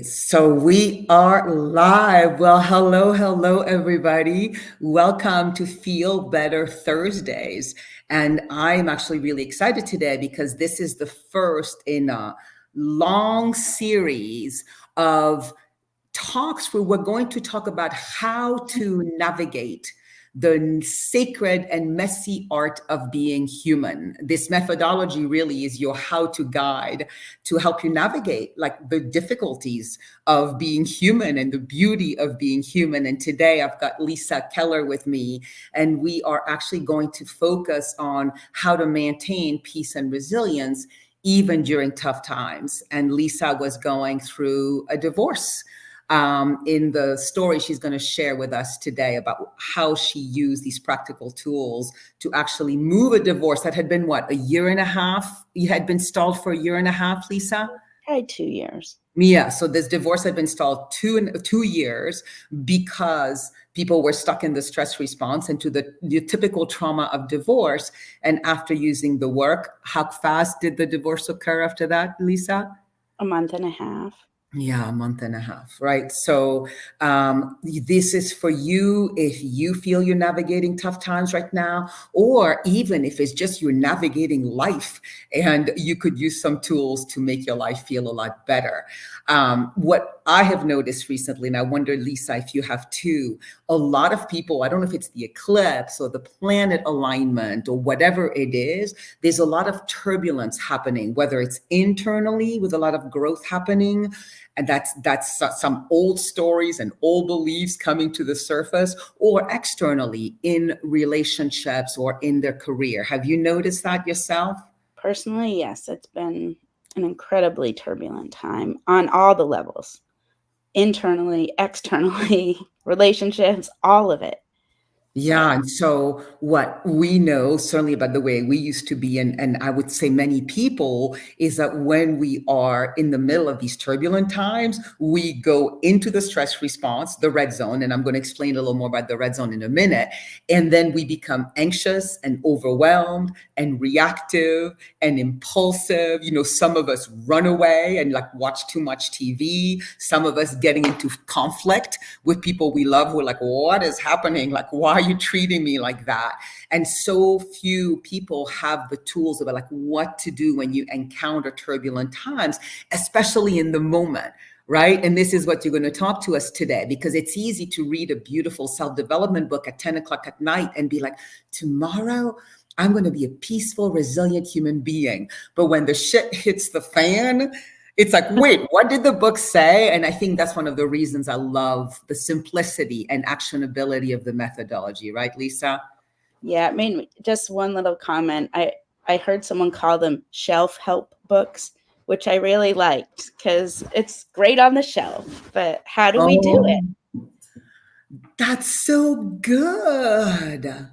So we are live. Well, hello, everybody. Welcome to Feel Better Thursdays. And I'm actually really excited today because this is the first in a long series of talks where we're going to talk about how to navigate the sacred and messy art of being human. This methodology really is your how-to guide to help you navigate like the difficulties of being human and the beauty of being human. And today I've got Lisa Keller with me, and we are actually going to focus on how to maintain peace and resilience even during tough times. And Lisa was going through a divorce in the story she's going to share with us today about how she used these practical tools to actually move a divorce that had been, what, a year and a half? You had been stalled for a year and a half, Lisa? Probably 2 years. Yeah, so this divorce had been stalled 2 years because people were stuck in the stress response and to the typical trauma of divorce. And after using the work, how fast did the divorce occur after that, Lisa? A month and a half. Yeah, a month and a half, right? So this is for you if you feel you're navigating tough times right now, or even if it's just you're navigating life and you could use some tools to make your life feel a lot better. What I have noticed recently, and I wonder, Lisa, if you have too, a lot of people, I don't know if it's the eclipse or the planet alignment or whatever it is, there's a lot of turbulence happening, whether it's internally with a lot of growth happening, and that's some old stories and old beliefs coming to the surface, or externally in relationships or in their career. Have you noticed that yourself? Personally, yes, it's been an incredibly turbulent time on all the levels. Internally, externally, relationships, all of it. Yeah, and so what we know, certainly about the way we used to be, and I would say many people, is that when we are in the middle of these turbulent times, we go into the stress response, the red zone, and I'm going to explain a little more about the red zone in a minute, and then we become anxious and overwhelmed and reactive and impulsive. You know, some of us run away and like watch too much TV. Some of us getting into conflict with people we love. We're like, what is happening? Like, why are you treating me like that? And so few people have the tools about like what to do when you encounter turbulent times, especially in the moment. Right. And this is what you're going to talk to us today, because it's easy to read a beautiful self-development book at 10 o'clock at night and be like, tomorrow I'm going to be a peaceful, resilient human being. But when the shit hits the fan, it's like, wait, what did the book say? And I think that's one of the reasons I love the simplicity and actionability of the methodology, right, Lisa? Yeah, it made me, just one little comment. I heard someone call them shelf help books, which I really liked because it's great on the shelf. But how do we do it? That's so good.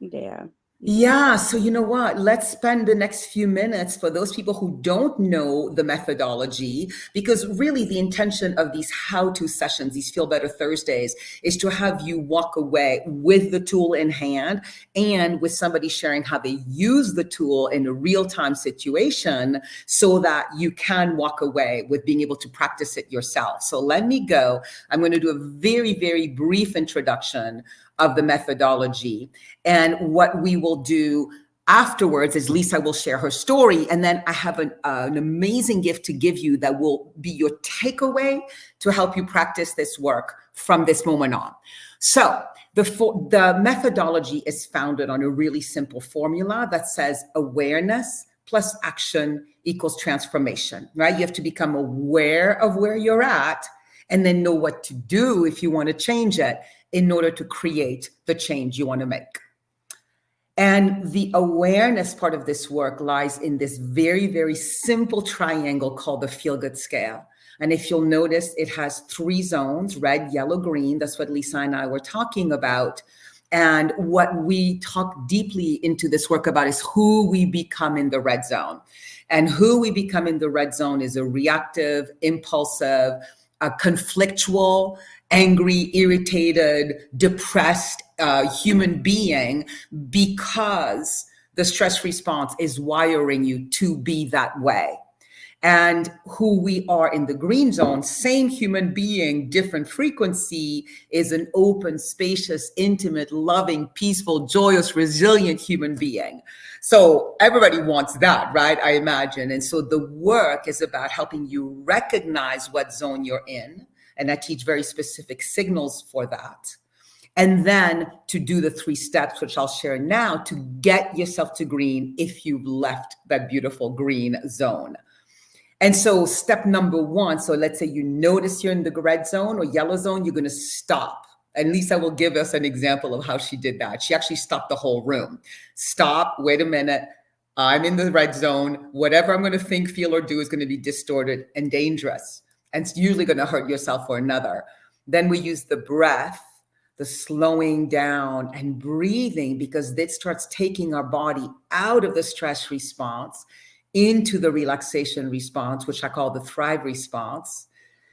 Yeah. Yeah, so you know what? Let's spend the next few minutes for those people who don't know the methodology, because really the intention of these how-to sessions, these Feel Better Thursdays, is to have you walk away with the tool in hand and with somebody sharing how they use the tool in a real-time situation so that you can walk away with being able to practice it yourself. So let me go. I'm going to do a very, very brief introduction of the methodology. And what we will do afterwards is Lisa will share her story. And then I have an amazing gift to give you that will be your takeaway to help you practice this work from this moment on. So the methodology is founded on a really simple formula that says awareness plus action equals transformation, right? You have to become aware of where you're at and then know what to do if you want to change it in order to create the change you want to make. And the awareness part of this work lies in this very, very simple triangle called the feel-good scale. And if you'll notice, it has 3 zones, red, yellow, green. That's what Lisa and I were talking about. And what we talk deeply into this work about is who we become in the red zone. And who we become in the red zone is a reactive, impulsive, conflictual, angry, irritated, depressed human being, because the stress response is wiring you to be that way. And who we are in the green zone, same human being, different frequency, is an open, spacious, intimate, loving, peaceful, joyous, resilient human being. So everybody wants that, right? I imagine. And so the work is about helping you recognize what zone you're in. And I teach very specific signals for that. And then to do the 3 steps, which I'll share now, to get yourself to green if you've left that beautiful green zone. And so step number 1, so let's say you notice you're in the red zone or yellow zone, you're going to stop. And Lisa will give us an example of how she did that. She actually stopped the whole room. Stop, wait a minute. I'm in the red zone. Whatever I'm going to think, feel, or do is going to be distorted and dangerous. And it's usually going to hurt yourself or another. Then we use the breath, the slowing down and breathing, because it starts taking our body out of the stress response into the relaxation response, which I call the thrive response.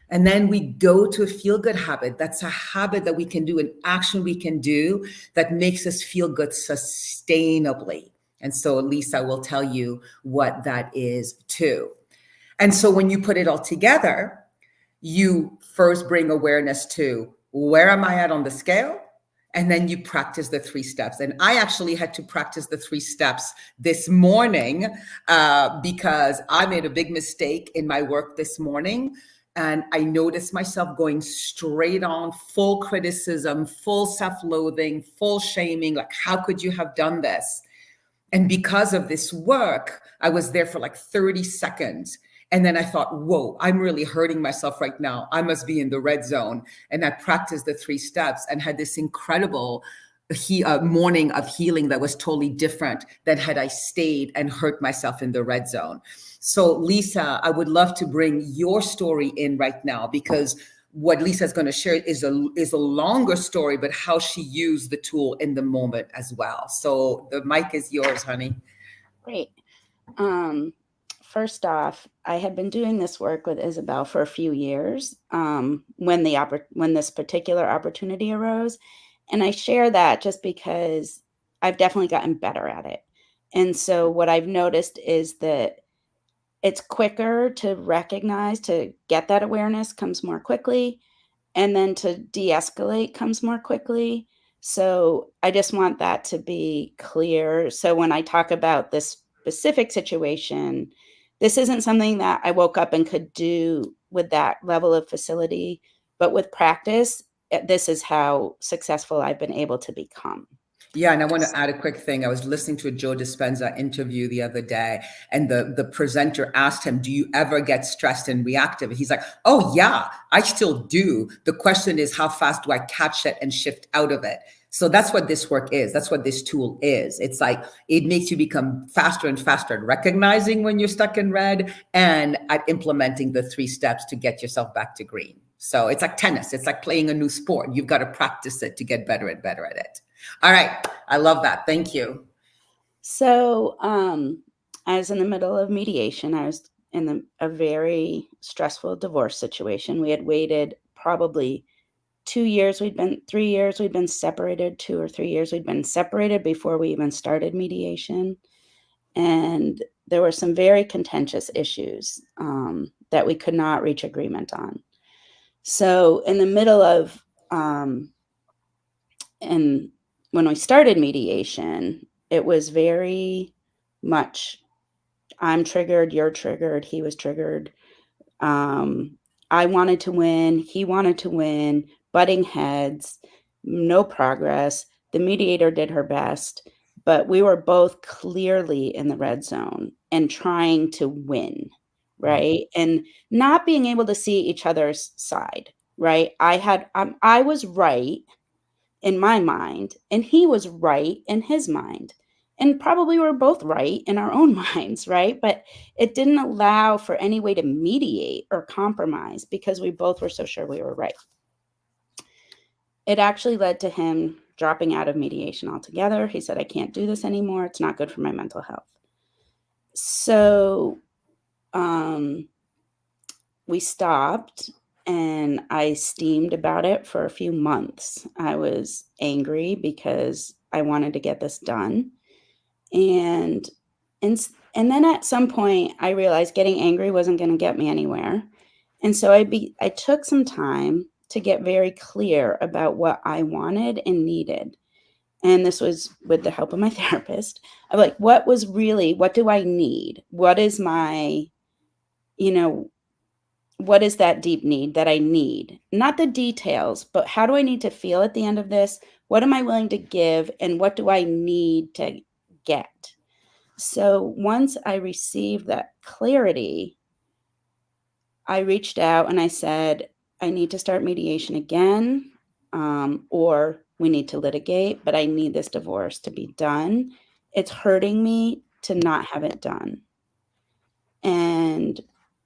And then we go to a feel good habit. That's a habit that we can do, an action we can do that makes us feel good sustainably. And so Lisa will tell you what that is too. And so when you put it all together, you first bring awareness to where am I at on the scale? And then you practice the 3 steps. And I actually had to practice the 3 steps this morning because I made a big mistake in my work this morning. And I noticed myself going straight on full criticism, full self-loathing, full shaming. Like, how could you have done this? And because of this work, I was there for like 30 seconds. And then I thought, whoa, I'm really hurting myself right now. I must be in the red zone. And I practiced the 3 steps and had this incredible morning of healing that was totally different than had I stayed and hurt myself in the red zone. So Lisa, I would love to bring your story in right now, because what Lisa is going to share is a longer story, but how she used the tool in the moment as well. So the mic is yours, honey. Great. First off, I had been doing this work with Isabel for a few years when this particular opportunity arose. And I share that just because I've definitely gotten better at it. And so what I've noticed is that it's quicker to recognize, to get that awareness comes more quickly, and then to de-escalate comes more quickly. So I just want that to be clear. So when I talk about this specific situation, this isn't something that I woke up and could do with that level of facility, but with practice, this is how successful I've been able to become. Yeah, and I want to add a quick thing. I was listening to a Joe Dispenza interview the other day, and the presenter asked him, do you ever get stressed and reactive? And he's like, oh, yeah, I still do. The question is, how fast do I catch it and shift out of it? So that's what this work is. That's what this tool is. It's like it makes you become faster and faster at recognizing when you're stuck in red and at implementing the 3 steps to get yourself back to green. So it's like tennis. It's like playing a new sport. You've got to practice it to get better and better at it. All right. I love that. Thank you. So I was in the middle of mediation. I was in a very stressful divorce situation. We had waited probably 3 years we'd been separated, 2 or 3 years we'd been separated before we even started mediation. And there were some very contentious issues that we could not reach agreement on. So in the middle of, and when we started mediation, it was very much, I'm triggered, you're triggered, he was triggered. I wanted to win, he wanted to win, butting heads, no progress. The mediator did her best, but we were both clearly in the red zone and trying to win, right? And not being able to see each other's side, right? I was right in my mind, and he was right in his mind. And probably we're both right in our own minds, right? But it didn't allow for any way to mediate or compromise because we both were so sure we were right. It actually led to him dropping out of mediation altogether. He said, I can't do this anymore. It's not good for my mental health. So we stopped, and I steamed about it for a few months. I was angry because I wanted to get this done. And And then at some point I realized getting angry wasn't going to get me anywhere. And so I took some time to get very clear about what I wanted and needed. And this was with the help of my therapist. I'm like, what do I need? What is my, you know, what is that deep need that I need? Not the details, but how do I need to feel at the end of this? What am I willing to give? And what do I need to get? So once I received that clarity, I reached out and I said, I need to start mediation again, or we need to litigate, but I need this divorce to be done. It's hurting me to not have it done. And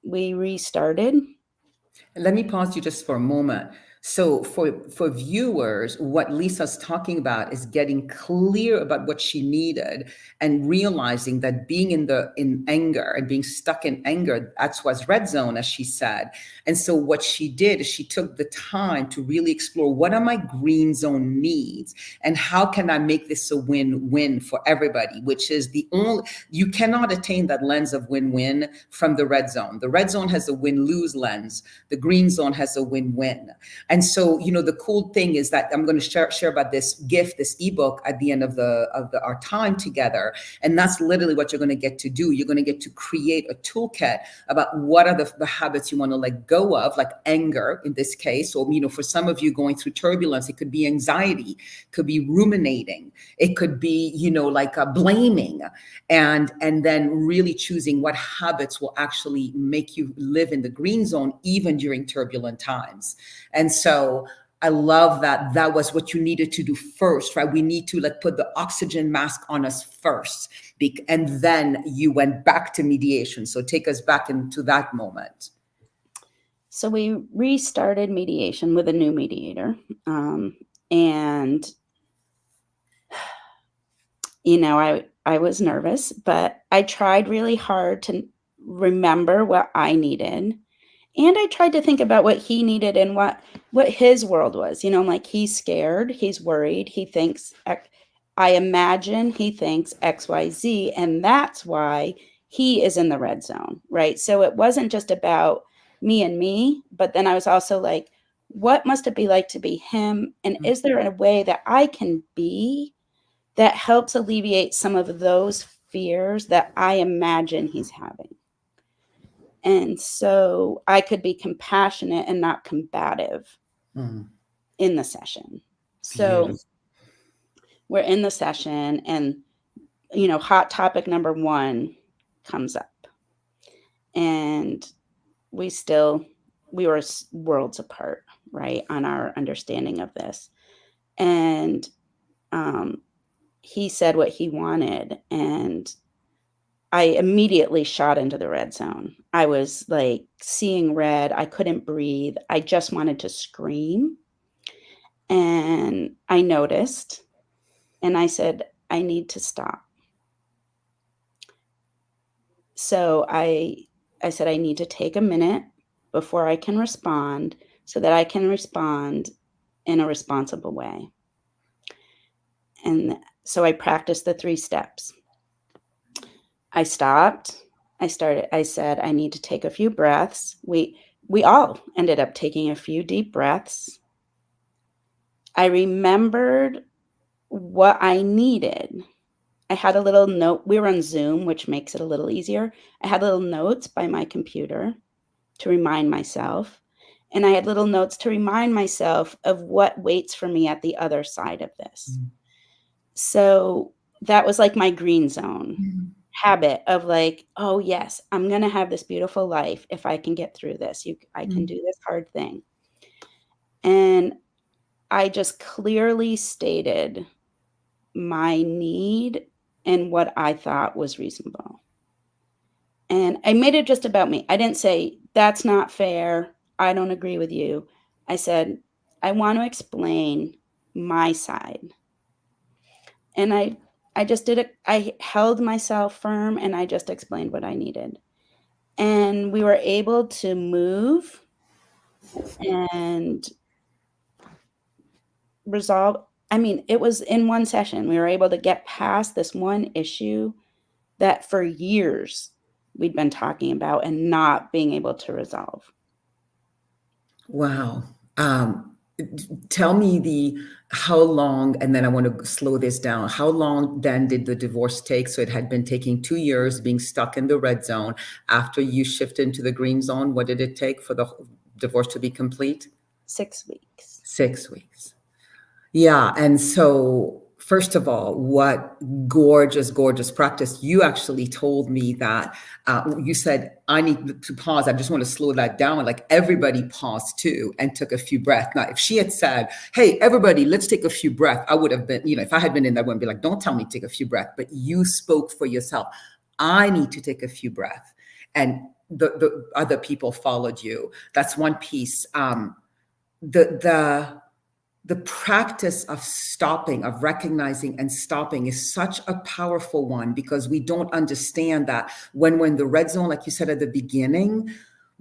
we restarted. Let me pause you just for a moment. So for viewers, what Lisa's talking about is getting clear about what she needed and realizing that being in anger and being stuck in anger, that's what's red zone, as she said. And so what she did is she took the time to really explore, what are my green zone needs and how can I make this a win-win for everybody, which is the only, you cannot attain that lens of win-win from the red zone. The red zone has a win-lose lens. The green zone has a win-win. And so, the cool thing is that I'm going to share about this gift, this ebook at the end of our time together. And that's literally what you're going to get to do. You're going to get to create a toolkit about what are the habits you want to let go of, like anger in this case. Or, for some of you going through turbulence, it could be anxiety, could be ruminating, it could be, like blaming, and then really choosing what habits will actually make you live in the green zone, even during turbulent times. And so I love that was what you needed to do first, right? We need to put the oxygen mask on us first, and then you went back to mediation. So take us back into that moment. So we restarted mediation with a new mediator. And, I was nervous, but I tried really hard to remember what I needed. And I tried to think about what he needed and what his world was. I'm like, he's scared, he's worried, he thinks, I imagine he thinks XYZ, and that's why he is in the red zone, right? So it wasn't just about me, but then I was also like, what must it be like to be him? And is there a way that I can be that helps alleviate some of those fears that I imagine he's having? And so I could be compassionate and not combative in the session. So Beautiful. we're in the session and, hot topic number 1 comes up. And we were worlds apart, right, on our understanding of this. And he said what he wanted, and I immediately shot into the red zone. I was like seeing red. I couldn't breathe. I just wanted to scream. And I noticed, and I said, I need to stop. So I said, I need to take a minute before I can respond so that I can respond in a responsible way. And so I practiced the 3 steps. I stopped. I said, I need to take a few breaths. We all ended up taking a few deep breaths. I remembered what I needed. I had a little note. We were on Zoom, which makes it a little easier. I had little notes by my computer to remind myself. And I had little notes to remind myself of what waits for me at the other side of this. So that was like my green zone habit of like, oh yes, I'm going to have this beautiful life if I can get through this. I can do this hard thing. And I just clearly stated my need and what I thought was reasonable. And I made it just about me. I didn't say, that's not fair, I don't agree with you. I said, I want to explain my side. And I just did it. I held myself firm and I just explained what I needed. And we were able to move and resolve. I mean, it was in one session. We were able to get past this one issue that for years we'd been talking about and not being able to resolve. Wow. Tell me how long, and then I want to slow this down. How long then did the divorce take? So it had been taking 2 years being stuck in the red zone. After you shifted into the green zone, what did it take for the divorce to be complete? 6 weeks. 6 weeks. Yeah. And so, first of all, what gorgeous, gorgeous practice. You actually told me that you said, I need to pause. I just want to slow that down. Like everybody paused too and took a few breaths. Now, if she had said, hey, everybody, let's take a few breaths, I would have been, if I had been in that room, be like, don't tell me to take a few breaths. But you spoke for yourself. I need to take a few breaths. And the other people followed you. That's one piece. The practice of stopping, of recognizing and stopping is such a powerful one, because we don't understand that when we're in the red zone, like you said at the beginning,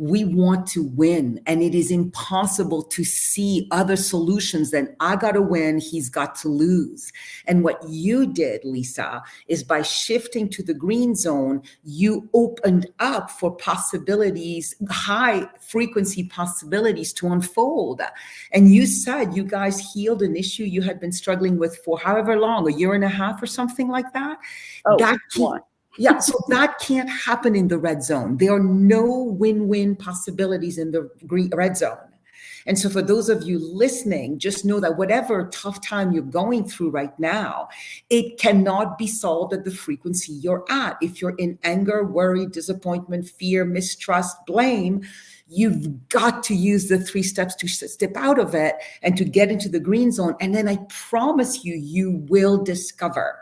we want to win, and it is impossible to see other solutions than I got to win, he's got to lose. And what you did, Lisa, is by shifting to the green zone, you opened up for possibilities, high frequency possibilities to unfold. And you said you guys healed an issue you had been struggling with for however long, a year and a half or something like that. Oh, more. Yeah, so that can't happen in the red zone. There are no win-win possibilities in the red zone. And so for those of you listening, just know that whatever tough time you're going through right now, it cannot be solved at the frequency you're at. If you're in anger, worry, disappointment, fear, mistrust, blame, you've got to use the 3 steps to step out of it and to get into the green zone. And then I promise you, you will discover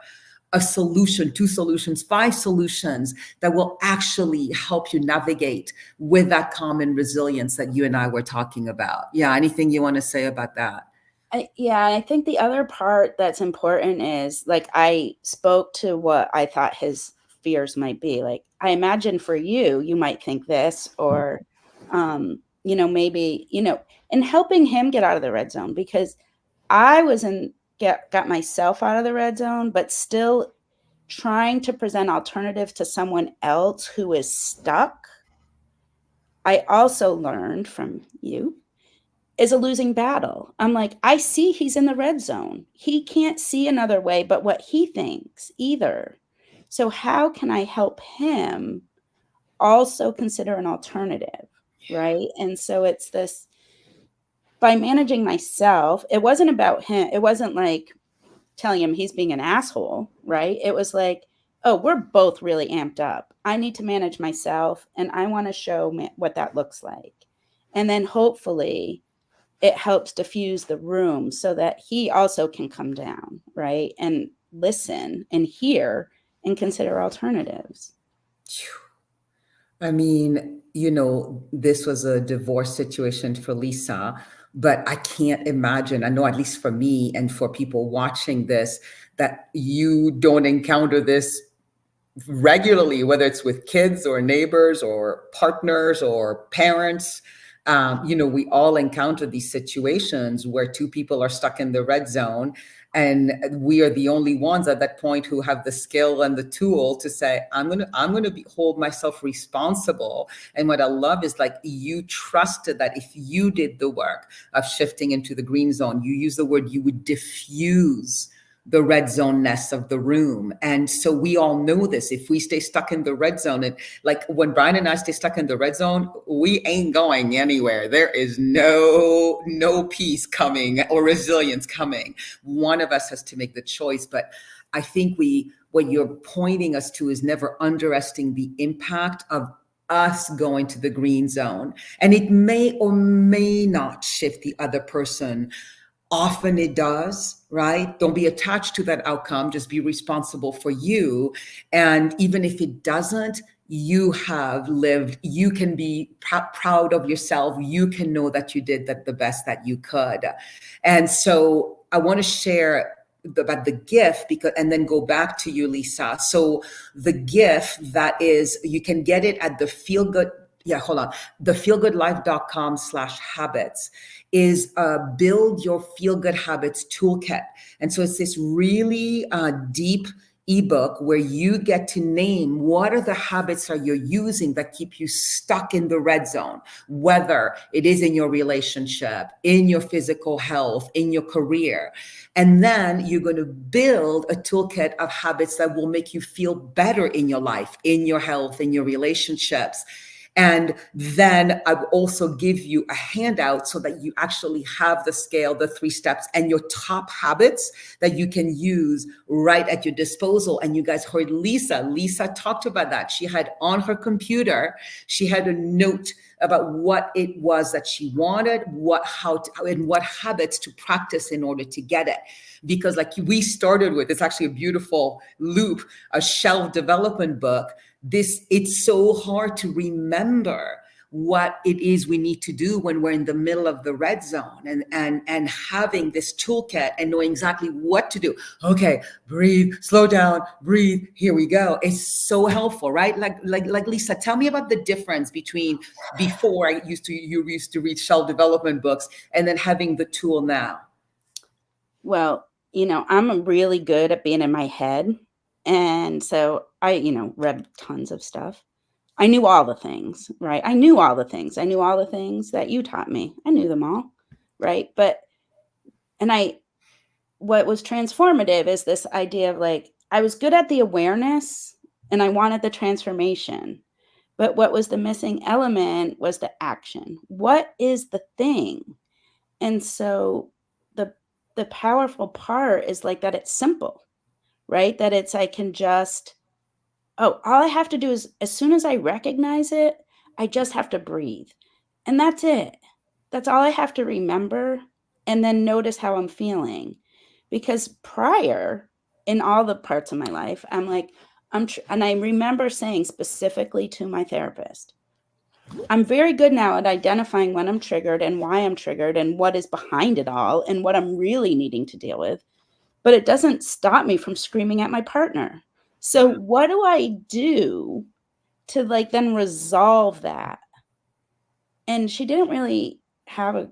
a solution, 2 solutions, 5 solutions that will actually help you navigate with that calm and resilience that you and I were talking about. Yeah, anything you want to say about that? I think the other part that's important is, like, I spoke to what I thought his fears might be. Like, I imagine for you, you might think this, or, maybe, and helping him get out of the red zone, because I got myself out of the red zone, but still trying to present alternatives to someone else who is stuck. I also learned from you is a losing battle. I'm like, I see he's in the red zone. He can't see another way but what he thinks either. So how can I help him also consider an alternative, right? And so it's this, by managing myself, it wasn't about him. It wasn't like telling him he's being an asshole, right? It was like, oh, we're both really amped up. I need to manage myself, and I want to show what that looks like. And then hopefully it helps diffuse the room so that he also can come down, right? And listen and hear and consider alternatives. I mean, this was a divorce situation for Lisa, but I can't imagine, I know at least for me and for people watching this, that you don't encounter this regularly, whether it's with kids or neighbors or partners or parents. We all encounter these situations where 2 people are stuck in the red zone, and we are the only ones at that point who have the skill and the tool to say, I'm gonna hold myself responsible. And what I love is, like, you trusted that if you did the work of shifting into the green zone, you use the word, you would diffuse the red zone-ness of the room. And so we all know this. If we stay stuck in the red zone, and like when Brian and I stay stuck in the red zone, we ain't going anywhere. There is no peace coming or resilience coming. One of us has to make the choice. But I think what you're pointing us to is never underestimating the impact of us going to the green zone. And it may or may not shift the other person. Often it does, right? Don't be attached to that outcome. Just be responsible for you. And even if it doesn't, you have lived, you can be proud of yourself. You can know that you did the best that you could. And so I want to share about the gift, and then go back to you, Lisa. So the gift that is, you can get it at the thefeelgoodlife.com/habits is build your feel good habits toolkit. And so it's this really deep ebook where you get to name what are the habits that you're using that keep you stuck in the red zone, whether it is in your relationship, in your physical health, in your career. And then you're going to build a toolkit of habits that will make you feel better in your life, in your health, in your relationships. And then I will also give you a handout so that you actually have the scale, the 3 steps, and your top habits that you can use right at your disposal. And you guys heard Lisa. Lisa talked about that. She had on her computer, she had a note about what it was that she wanted, and what habits to practice in order to get it. Because like we started with, it's actually a beautiful loop, a shelf development book. It's so hard to remember what it is we need to do when we're in the middle of the red zone, and having this toolkit and knowing exactly what to do. Okay, breathe, slow down, breathe, here we go. It's so helpful, right? Like Lisa, tell me about the difference between before you used to read shelf development books and then having the tool now. Well, I'm really good at being in my head. And so I, read tons of stuff. I knew all the things, right? I knew all the things. I knew all the things that you taught me. I knew them all, right? What was transformative is this idea of like, I was good at the awareness and I wanted the transformation. But what was the missing element was the action. What is the thing? And so the powerful part is like that it's simple, right? That it's I can just all I have to do is as soon as I recognize it, I just have to breathe. And that's it. That's all I have to remember and then notice how I'm feeling. Because prior in all the parts of my life, I'm like and I remember saying specifically to my therapist, I'm very good now at identifying when I'm triggered and why I'm triggered and what is behind it all and what I'm really needing to deal with. But it doesn't stop me from screaming at my partner. So what do I do to like then resolve that? And she didn't really have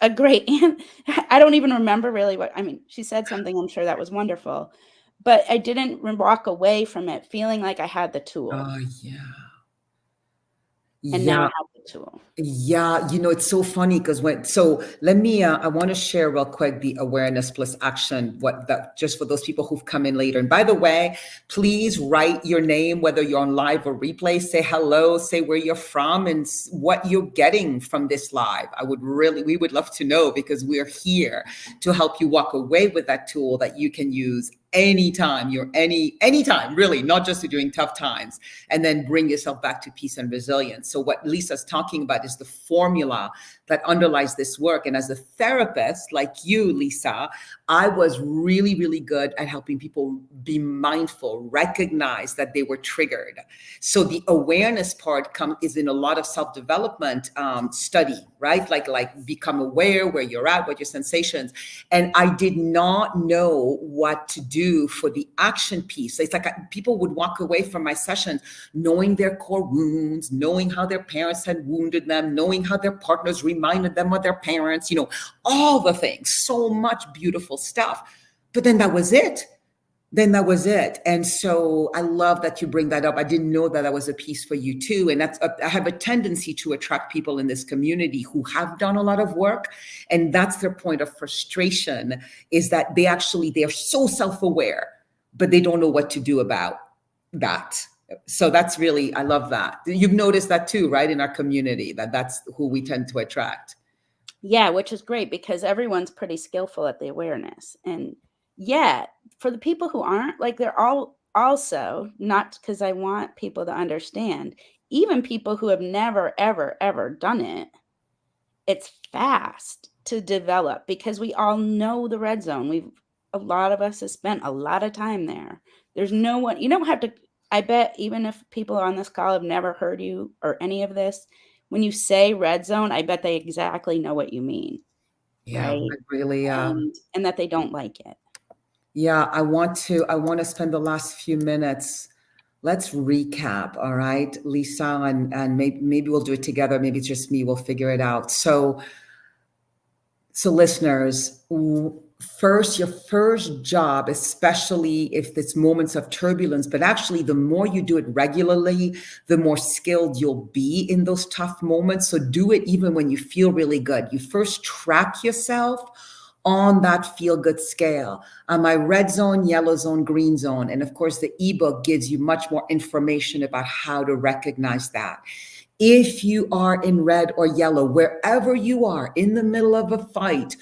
a great I don't even remember really she said something, I'm sure that was wonderful, but I didn't walk away from it feeling like I had the tool. Oh, yeah. And now I Yeah. have the tool. Yeah, it's so funny because let me, I want to share real quick the awareness plus action, just for those people who've come in later. And by the way, please write your name, whether you're on live or replay, say hello, say where you're from and what you're getting from this live. We would love to know, because we're here to help you walk away with that tool that you can use anytime anytime, really, not just during tough times, and then bring yourself back to peace and resilience. So what Lisa's talking about is the formula that underlies this work. And as a therapist like you, Lisa, I was really, really good at helping people be mindful, recognize that they were triggered. So the awareness part is in a lot of self-development study, right? Like become aware where you're at, what your sensations. And I did not know what to do for the action piece. It's like people would walk away from my sessions knowing their core wounds, knowing how their parents had wounded them, knowing how their partners reminded them of their parents, all the things, so much beautiful stuff. But then that was it. And so I love that you bring that up. I didn't know that was a piece for you too. And I have a tendency to attract people in this community who have done a lot of work. And that's their point of frustration, is that they're so self-aware, but they don't know what to do about that. So that's really, I love that. You've noticed that too, right? In our community, that's who we tend to attract. Yeah, which is great because everyone's pretty skillful at the awareness. And yeah, for the people who aren't, like they're all also, not because I want people to understand, even people who have never, ever, ever done it, it's fast to develop because we all know the red zone. A lot of us have spent a lot of time there. There's no one, you don't have to, I bet even if people on this call have never heard you or any of this, when you say red zone, I bet they exactly know what you mean. Yeah, Right. I really, And that they don't like it. yeah, I want to spend the last few minutes. Let's recap. All right, Lisa, and maybe we'll do it together. Maybe it's just me. We'll figure it out. So So, listeners, first, your first job, especially if it's moments of turbulence, but actually, the more you do it regularly, the more skilled you'll be in those tough moments. So, do it even when you feel really good. You first track yourself on that feel good scale. Am I red zone, yellow zone, green zone? And of course, the ebook gives you much more information about how to recognize that. If you are in red or yellow, wherever you are in the middle of a fight,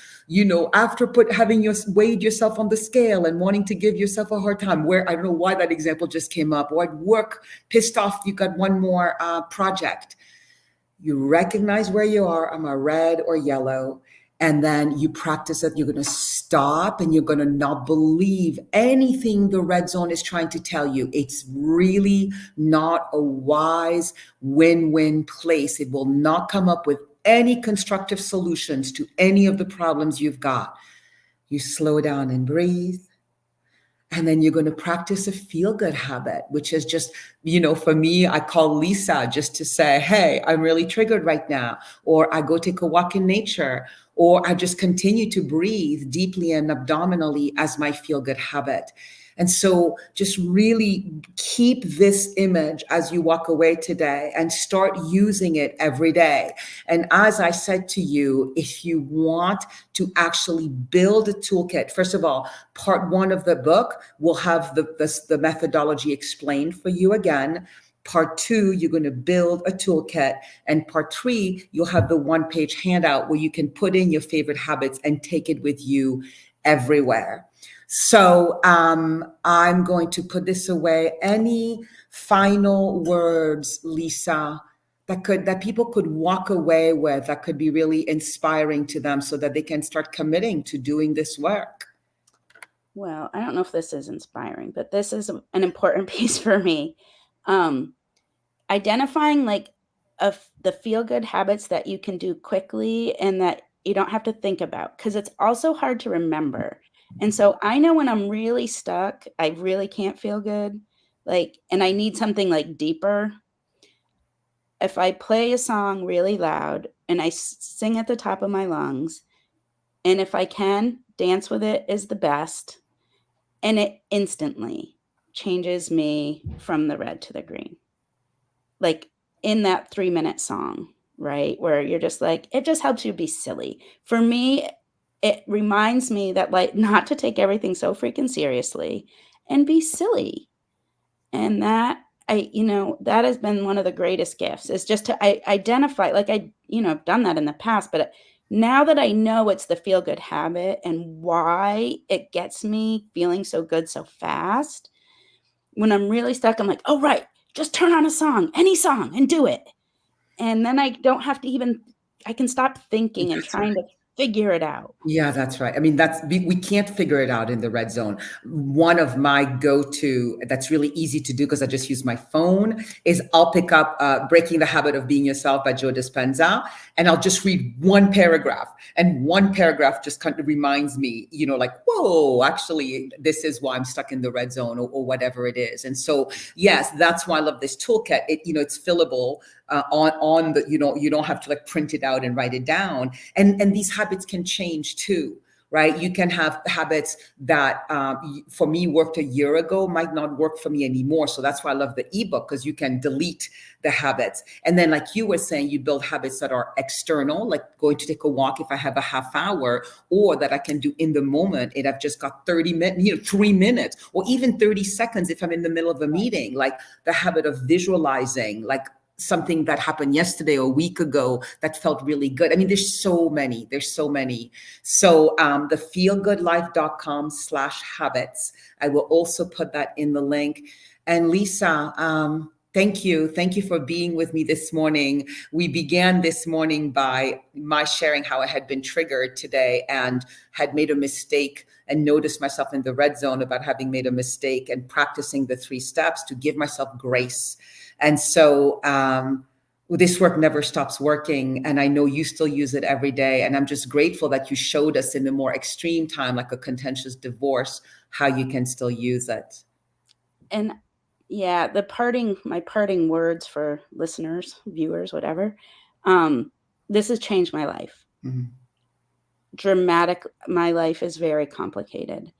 after having weighed yourself on the scale and wanting to give yourself a hard time, where I don't know why that example just came up, or at work, pissed off, you got one more project. You recognize where you are. Am I red or yellow? And then you practice it. You're going to stop and you're going to not believe anything the red zone is trying to tell you. It's really not a wise win-win place. It will not come up with any constructive solutions to any of the problems you've got. You slow down and breathe. And then you're going to practice a feel good habit, which is just, for me, I call Lisa just to say, hey, I'm really triggered right now. Or I go take a walk in nature. Or I just continue to breathe deeply and abdominally as my feel good habit. And so just really keep this image as you walk away today and start using it every day. And as I said to you, if you want to actually build a toolkit, first of all, part 1 of the book will have the methodology explained for you again. Part 2, you're going to build a toolkit. And part 3, you'll have the 1-page handout where you can put in your favorite habits and take it with you everywhere. So I'm going to put this away. Any final words, Lisa, that people could walk away with, that could be really inspiring to them so that they can start committing to doing this work? Well, I don't know if this is inspiring, but this is an important piece for me. Identifying the feel good habits that you can do quickly and that you don't have to think about, because it's also hard to remember. And so I know when I'm really stuck, I really can't feel good, and I need something deeper. If I play a song really loud and I sing at the top of my lungs, and if I can dance with it, is the best. And it instantly changes me from the red to the green. In that 3-minute song, right? Where you're just it just helps you be silly. For me, it reminds me that not to take everything so freaking seriously and be silly. And that that has been one of the greatest gifts, is just to identify, I've done that in the past, but now that I know it's the feel good habit and why it gets me feeling so good so fast, when I'm really stuck, I'm like, oh, right, just turn on a song, any song, and do it. And then I don't have to I can stop thinking and That's right. trying to figure it out. Yeah, that's right. I mean, we can't figure it out in the red zone. One of my go-to that's really easy to do because I just use my phone is I'll pick up Breaking the Habit of Being Yourself by Joe Dispenza, and I'll just read one paragraph. And one paragraph just kind of reminds me, whoa, actually, this is why I'm stuck in the red zone, or whatever it is. And so, yes, that's why I love this toolkit. It's fillable on the, you don't have to print it out and write it down. And these habits can change too, right? You can have habits that for me worked a year ago might not work for me anymore. So that's why I love the ebook, because you can delete the habits. And then, like you were saying, you build habits that are external, like going to take a walk if I have a half hour, or that I can do in the moment. And I've just got 30 minutes, 3 minutes, or even 30 seconds if I'm in the middle of a meeting, like the habit of visualizing, like something that happened yesterday or a week ago that felt really good. I mean, there's so many. So the feelgoodlife.com/habits. I will also put that in the link. And Lisa, thank you. Thank you for being with me this morning. We began this morning by my sharing how I had been triggered today and had made a mistake and noticed myself in the red zone about having made a mistake, and practicing the 3 steps to give myself grace. And so this work never stops working. And I know you still use it every day. And I'm just grateful that you showed us in a more extreme time, like a contentious divorce, how you can still use it. And yeah, my parting words for listeners, viewers, whatever. This has changed my life. Mm-hmm. my life is very complicated,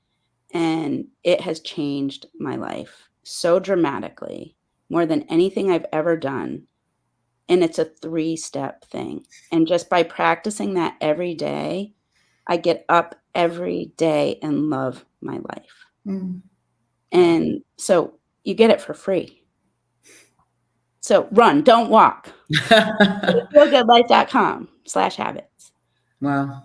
and it has changed my life so dramatically, more than anything I've ever done. And it's a 3-step thing. And just by practicing that every day, I get up every day and love my life. Mm. And so you get it for free. So run, don't walk. feelgoodlife.com/habits. Wow.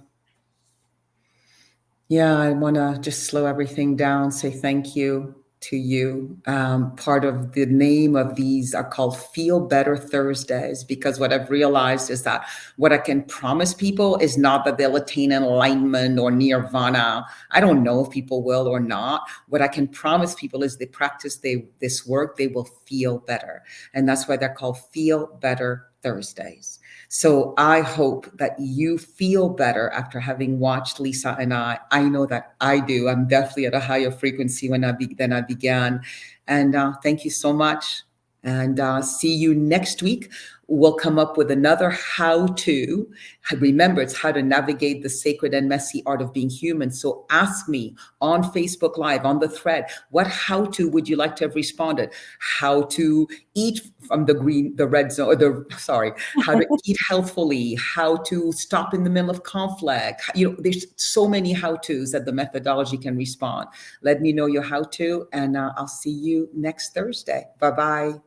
Yeah, I want to just slow everything down, say thank you to you. Part of the name of these are called Feel Better Thursdays, because what I've realized is that what I can promise people is not that they'll attain enlightenment or nirvana. I don't know if people will or not. What I can promise people is they practice this work, they will feel better. And that's why they're called Feel Better Thursdays. So I hope that you feel better after having watched Lisa and I. I know that I do. I'm definitely at a higher frequency than I began. And thank you so much. And see you next week. We'll come up with another how-to. Remember, it's how to navigate the sacred and messy art of being human. So ask me on Facebook Live, on the thread, what how-to would you like to have responded? How to eat from the red zone, how to eat healthfully, how to stop in the middle of conflict. There's so many how-tos that the methodology can respond. Let me know your how-to, and I'll see you next Thursday. Bye-bye.